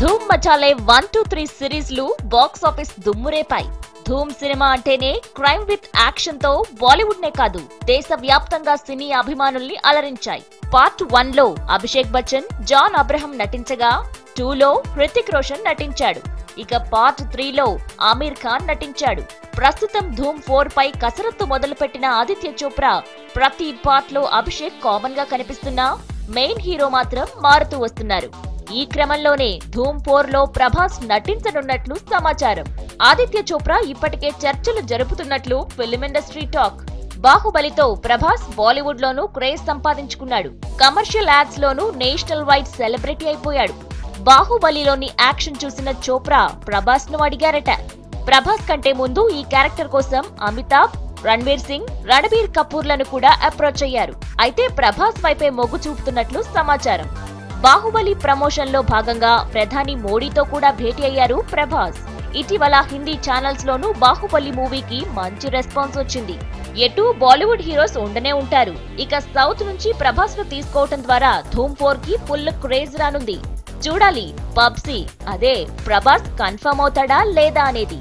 ధూమ్ మచాలే 1-2-3 సిరీస్లు box office దుమ్మురేపాయి. ధూమ్ cinema అంటేనే crime with action తో బాలీవుడ్ నే కాదు దేశవ్యాప్తంగా సినీ అభిమానుల్ని అలరించాయి. పార్ట్ 1 లో అభిషేక్ బచ్చన్, జాన్ అబ్రహం నటించగా 2 లో హృతిక్ రోషన్ నటించాడు. ఇక పార్ట్ 3 లో ఆమీర్ ఖాన్ నటించాడు. ప్రస్తుతం ధూమ్ 4 పై కసరత్తు మొదలుపెట్టిన ఆదిత్య చోప్రా ప్రతి పార్ట్ లో అభిషేక్ కామన్ గా కనిపిస్తున్నా మెయిన్ హీరో మాత్రం మారుతూ వస్తున్నారు. ఈ క్రమంలోనే ధూమ్ 4 లో ప్రభాస్ నటించనున్నట్లు సమాచారం. ఆదిత్య చోప్రా ఇప్పటికే చర్చలు జరుపుతున్నట్లు ఫిల్మ్ ఇండస్ట్రీ టాక్. బాహుబలితో ప్రభాస్ బాలీవుడ్ లోనూ క్రేజ్ సంపాదించుకున్నాడు. కమర్షియల్ యాడ్స్ లోనూ నేషనల్ వైడ్ సెలబ్రిటీ అయిపోయాడు. బాహుబలిలోని యాక్షన్ చూసిన చోప్రా ప్రభాస్ ను అడిగారట. ప్రభాస్ కంటే ముందు ఈ క్యారెక్టర్ కోసం అమితాబ్, రణ్వీర్ సింగ్, రణబీర్ కపూర్లను కూడా అప్రోచ్ అయ్యారు. అయితే ప్రభాస్ వైపే మొగ్గు చూపుతున్నట్లు సమాచారం. బాహుబలి ప్రమోషన్ లో భాగంగా ప్రధాని మోడీతో కూడా భేటీ అయ్యారు ప్రభాస్. ఇటీవల హిందీ ఛానల్స్ లోనూ బాహుబలి మూవీకి మంచి రెస్పాన్స్ వచ్చింది. ఎటు బాలీవుడ్ హీరోస్ ఉండనే ఉంటారు. ఇక సౌత్ నుంచి ప్రభాస్ ను తీసుకోవటం ద్వారా ధూమ్ 4 కి ఫుల్ క్రేజ్ రానుంది. చూడాలి పబ్జీ అదే ప్రభాస్ కన్ఫర్మ్ అవుతాడా లేదా అనేది.